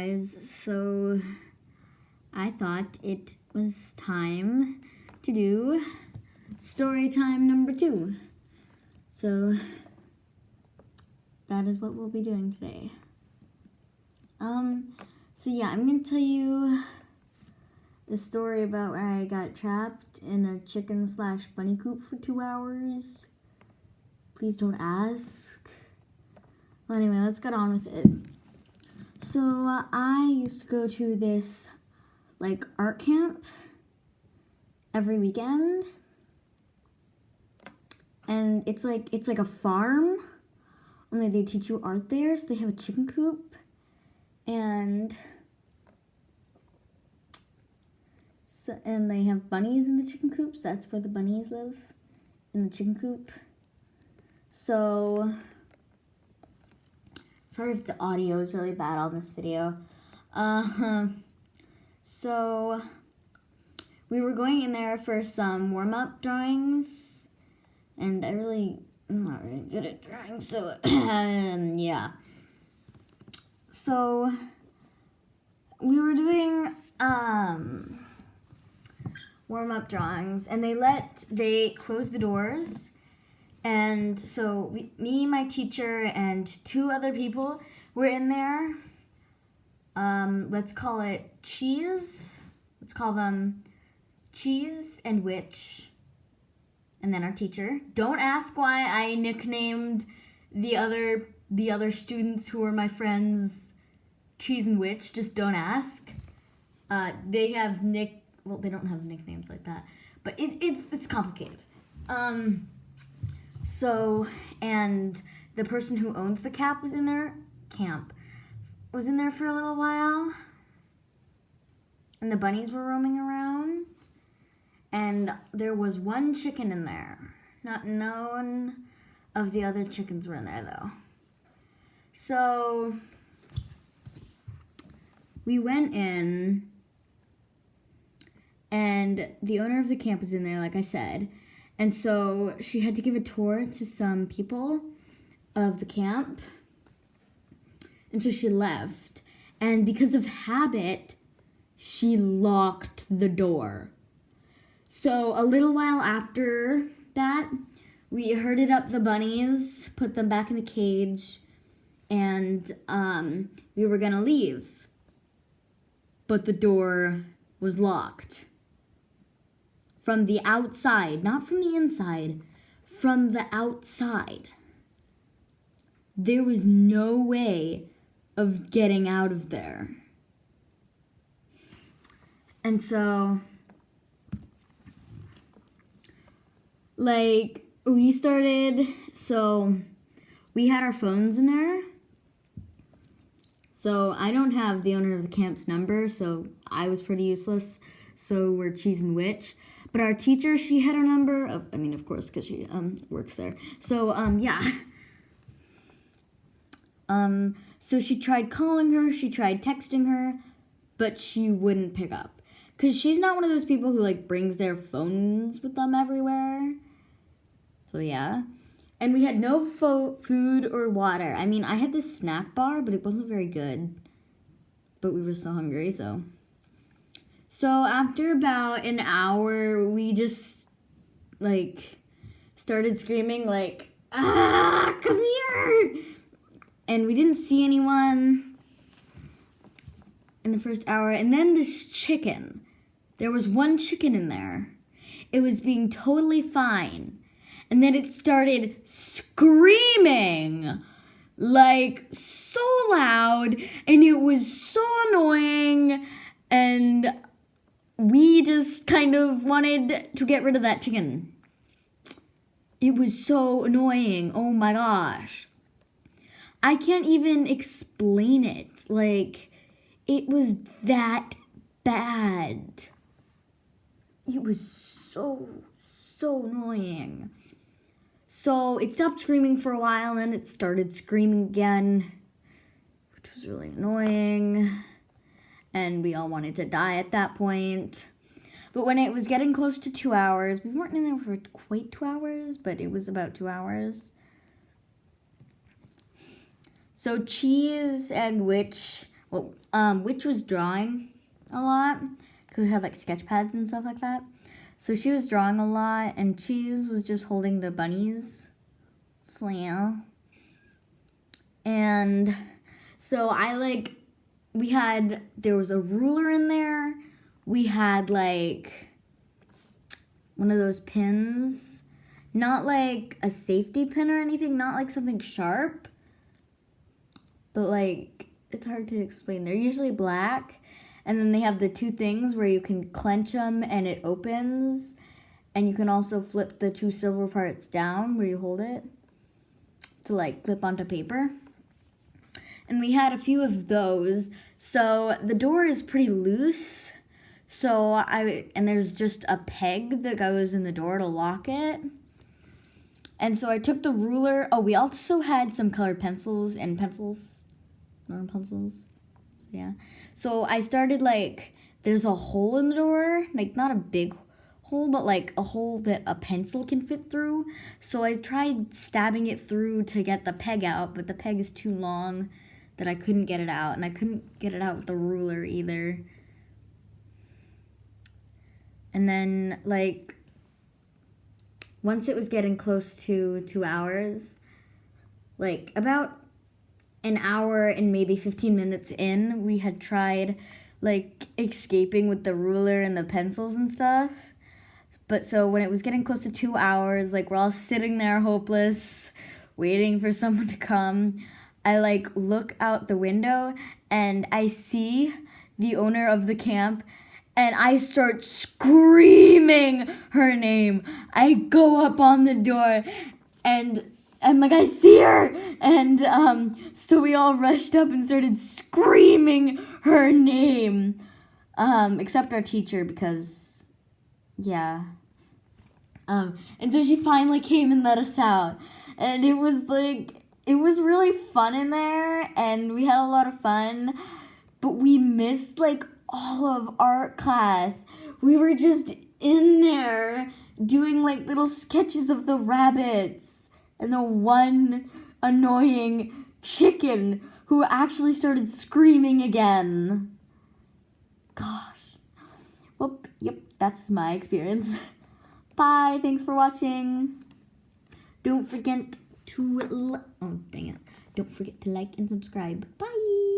guys, so I thought it was time to do story time number 2. So that is what we'll be doing today. So yeah, I'm gonna tell you the story about where I got trapped in a chicken/bunny coop for 2 hours. Please don't ask. Well, anyway, let's get on with it. So I used to go to this art camp every weekend, and it's like a farm, only they teach you art there. So they have a chicken coop, and they have bunnies in the chicken coops. That's where the bunnies live, in the chicken coop. So sorry if the audio is really bad on this video. So we were going in there for some warm-up drawings, and I'm not really good at drawing, so yeah. So we were doing warm-up drawings, and they closed the doors, and so me, my teacher, and 2 other people were in there. Let's call it Cheese. Let's call them Cheese and Witch. And then our teacher. Don't ask why I nicknamed the other students who were my friends Cheese and Witch. Just don't ask. They have they don't have nicknames like that, but it's complicated. So, and the person who owns the camp was in there for a little while, and the bunnies were roaming around, and there was 1 chicken in there. Not none of the other chickens were in there though. So we went in, and the owner of the camp was in there, like I said, and so she had to give a tour to some people of the camp. And so she left, and because of habit, she locked the door. So a little while after that, we herded up the bunnies, put them back in the cage, and we were gonna leave. But the door was locked. From the outside, not from the inside, from the outside. There was no way of getting out of there. And so, we started, so we had our phones in there. So I don't have the owner of the camp's number, so I was pretty useless. So we're Cheese and Witch. But our teacher, she had her number. Of course, because she works there. So, yeah. So she tried calling her, she tried texting her, but she wouldn't pick up. Because she's not one of those people who, brings their phones with them everywhere. So, yeah. And we had no food or water. I had this snack bar, but it wasn't very good. But we were so hungry, so. So, after about an hour, we just, started screaming, come here! And we didn't see anyone in the first hour. And then this chicken. There was 1 chicken in there. It was being totally fine. And then it started screaming so loud. And it was so annoying. And we just kind of wanted to get rid of that chicken. It was so annoying. Oh my gosh. I can't even explain it. It was that bad. It was so annoying. So it stopped screaming for a while, and it started screaming again, which was really annoying. And we all wanted to die at that point. But when it was getting close to 2 hours, we weren't in there for quite 2 hours, but it was about 2 hours. So Cheese and Witch well, Witch was drawing a lot because we had like sketch pads and stuff like that. So she was drawing a lot, and Cheese was just holding the bunnies. So yeah. And so there was a ruler in there. We had like one of those pins, not like a safety pin or anything, not like something sharp, but like, it's hard to explain. They're usually black, and then they have the two things where you can clench them and it opens, and you can also flip the two silver parts down where you hold it to like clip onto paper. And we had a few of those. So the door is pretty loose. And there's just a peg that goes in the door to lock it. And so I took the ruler. Oh, we also had some colored pencils and pencils. So yeah. So I started there's a hole in the door. Like not a big hole, but like a hole that a pencil can fit through. So I tried stabbing it through to get the peg out, but the peg is too long that I couldn't get it out. And I couldn't get it out with the ruler either. And then once it was getting close to 2 hours, about an hour and maybe 15 minutes in, we had tried escaping with the ruler and the pencils and stuff. But so when it was getting close to 2 hours, we're all sitting there hopeless, waiting for someone to come, I look out the window and I see the owner of the camp, and I start screaming her name. I go up on the door and I'm like, I see her. And so we all rushed up and started screaming her name. Except our teacher, because, yeah. And so she finally came and let us out. And it was really fun in there, and we had a lot of fun. But we missed all of art class. We were just in there doing little sketches of the rabbits and the one annoying chicken who actually started screaming again. Gosh. Well, yep, that's my experience. Bye, thanks for watching. Don't forget to don't forget to like and subscribe. Bye.